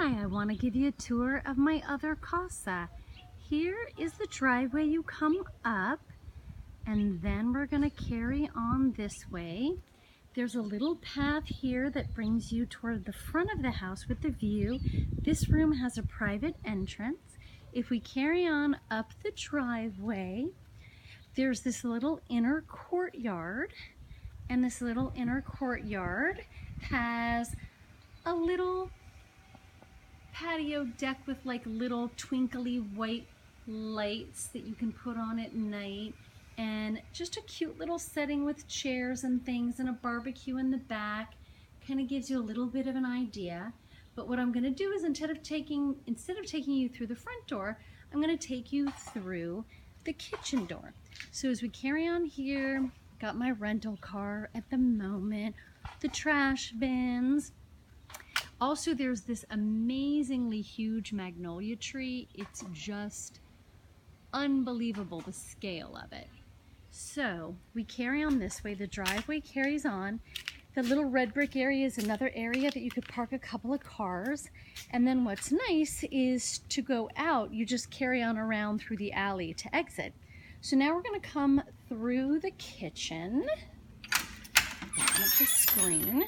Hi, I want to give you a tour of my other casa. Here is the driveway you come up, and then we're going to carry on this way. There's a little path here that brings you toward the front of the house with the view. This room has a private entrance. If we carry on up the driveway, there's this little inner courtyard, and this little inner courtyard has a little patio deck with like little twinkly white lights that you can put on at night, and just a cute little setting with chairs and things and a barbecue in the back. Kind of gives you a little bit of an idea. But what I'm going to do is instead of taking you through the front door, I'm going to take you through the kitchen door. So as we carry on here, got my rental car at the moment, the trash bins. Also, there's this amazingly huge magnolia tree. It's just unbelievable, the scale of it. So we carry on this way. The driveway carries on. The little red brick area is another area that you could park a couple of cars. And then what's nice is to go out, you just carry on around through the alley to exit. So now we're going to come through the kitchen. Open up the screen.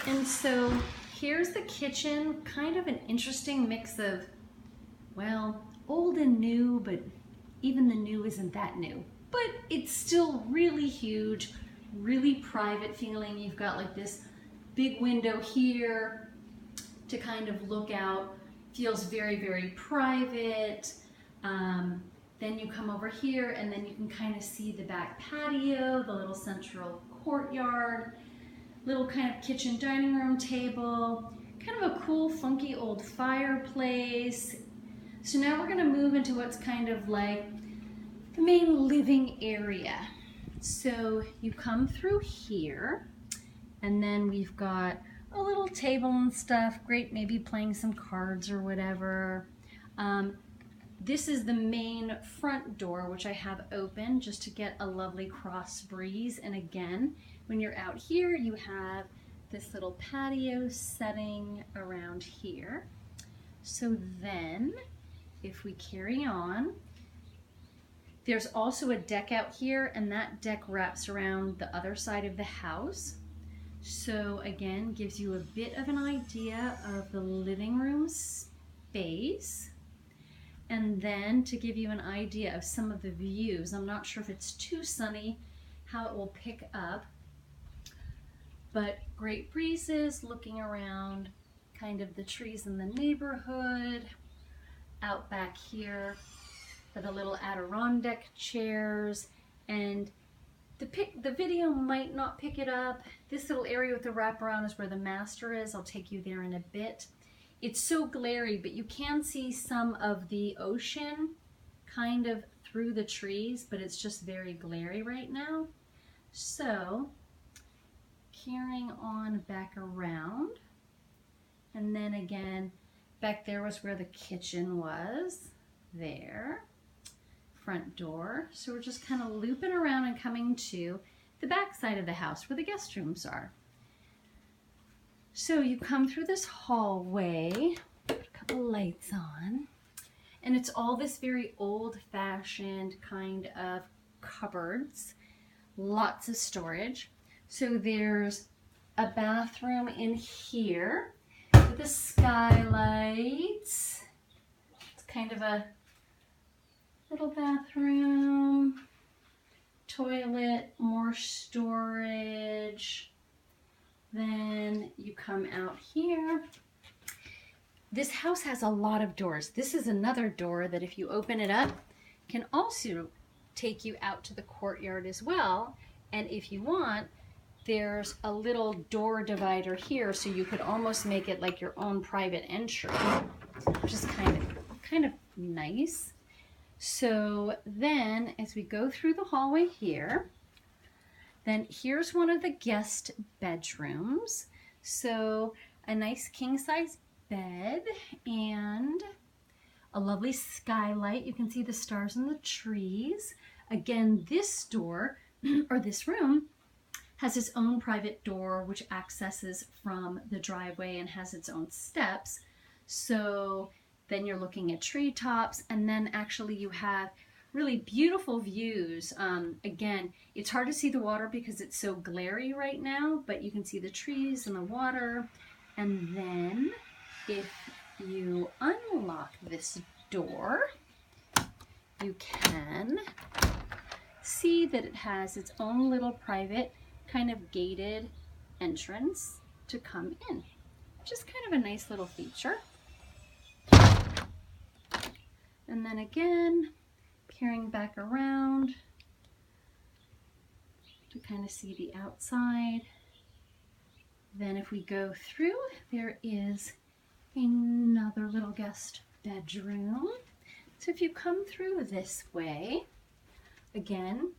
And so here's the kitchen, kind of an interesting mix of, well, old and new, but even the new isn't that new. But it's still really huge, really private feeling. You've got like this big window here to kind of look out. Feels very, very private. Then you come over here and then you can kind of see the back patio, the little central courtyard. Little kind of kitchen dining room table, kind of a cool funky old fireplace. So now we're going to move into what's kind of like the main living area. So you come through here, and then we've got a little table and stuff, great, maybe playing some cards or whatever. This is the main front door, which I have open just to get a lovely cross breeze. And again, when you're out here, you have this little patio setting around here. So then, if we carry on, there's also a deck out here, and that deck wraps around the other side of the house. So again, gives you a bit of an idea of the living room space. And then to give you an idea of some of the views, I'm not sure if it's too sunny, how it will pick up, but great breezes, looking around kind of the trees in the neighborhood. Out back here for the little Adirondack chairs, and the video might not pick it up. This little area with the wraparound is where the master is. I'll take you there in a bit. It's so glary, but you can see some of the ocean kind of through the trees, but it's just very glary right now. So carrying on back around, and then again, back there was where the kitchen was, there, front door. So we're just kind of looping around and coming to the back side of the house where the guest rooms are. So you come through this hallway, put a couple lights on, and it's all this very old-fashioned kind of cupboards, lots of storage. So there's a bathroom in here with a skylight. It's kind of a little bathroom, toilet, more storage. Then you come out here. This house has a lot of doors. This is another door that if you open it up can also take you out to the courtyard as well. And if you want, there's a little door divider here, so you could almost make it like your own private entry, which is kind of nice. So then as we go through the hallway here, then here's one of the guest bedrooms. So a nice king-size bed and a lovely skylight. You can see the stars and the trees. Again, this door or this room has its own private door, which accesses from the driveway and has its own steps. So then you're looking at treetops, and then actually you have really beautiful views. Again, it's hard to see the water because it's so glary right now, but you can see the trees and the water. And then if you unlock this door, you can see that it has its own little private kind of gated entrance to come in. Just kind of a nice little feature. And then again, carrying back around to kind of see the outside. Then if we go through, there is another little guest bedroom. So if you come through this way, again,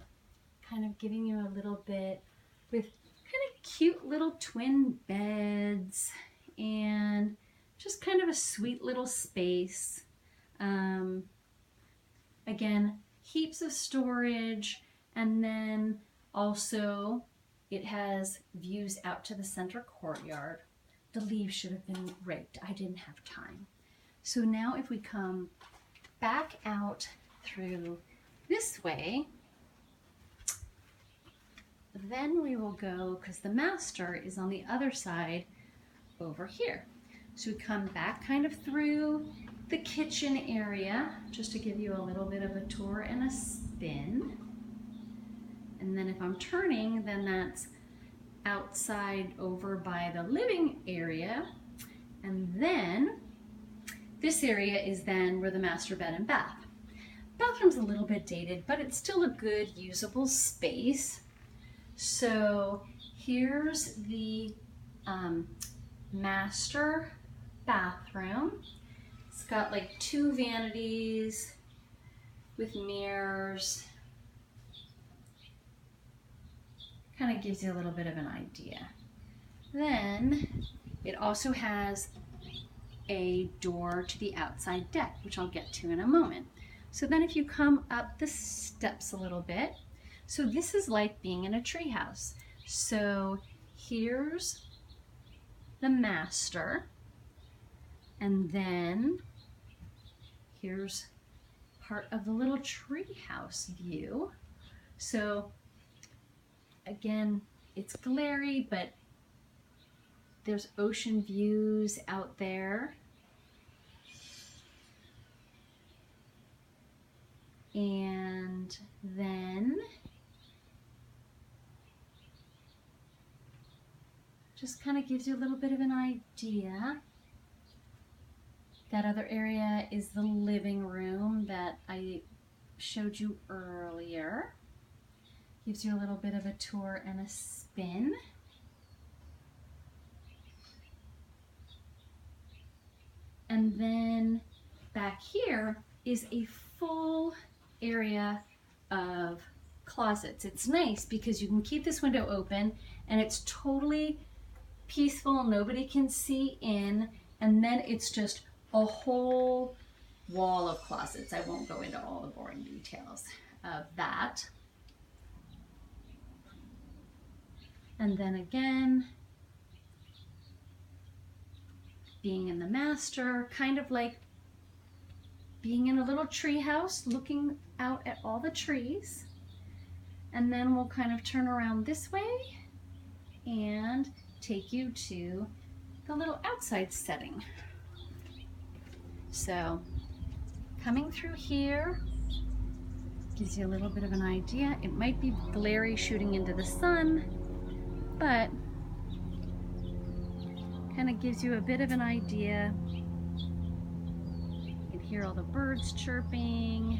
kind of giving you a little bit with kind of cute little twin beds and just kind of a sweet little space. Again, heaps of storage, and then also it has views out to the center courtyard. The leaves should have been raked. I didn't have time. So now if we come back out through this way, then we will go, because the master is on the other side over here. So we come back kind of through the kitchen area, just to give you a little bit of a tour and a spin. And then if I'm turning, then that's outside over by the living area. And then this area is then where the master bed and bath. Bathroom's a little bit dated, but it's still a good usable space. So here's the master bathroom. It's got like 2 vanities with mirrors. Kind of gives you a little bit of an idea. Then it also has a door to the outside deck, which I'll get to in a moment. So then if you come up the steps a little bit, so this is like being in a treehouse. So here's the master, and then here's part of the little treehouse view. So again, it's glary, but there's ocean views out there. And then just kind of gives you a little bit of an idea. That other area is the living room that I showed you earlier. Gives you a little bit of a tour and a spin. And then back here is a full area of closets. It's nice because you can keep this window open and it's totally peaceful, nobody can see in, and then it's just a whole wall of closets. I won't go into all the boring details of that. And then again, being in the master, kind of like being in a little tree house, looking out at all the trees. And then we'll kind of turn around this way and take you to the little outside setting. So coming through here gives you a little bit of an idea. It might be glary shooting into the sun, but kind of gives you a bit of an idea. You can hear all the birds chirping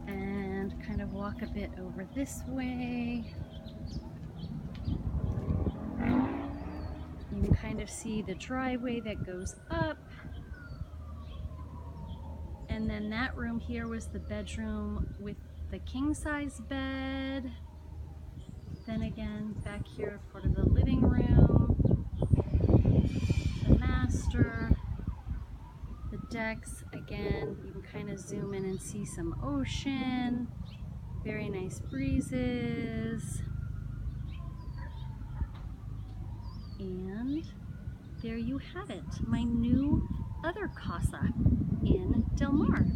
and kind of walk a bit over this way. You can kind of see the driveway that goes up. And then that room here was the bedroom with the king-size bed. Then again, back here, part of the living room, the master, the decks. Again, you can kind of zoom in and see some ocean. Very nice breezes. And there you have it, my new other casa in Del Mar.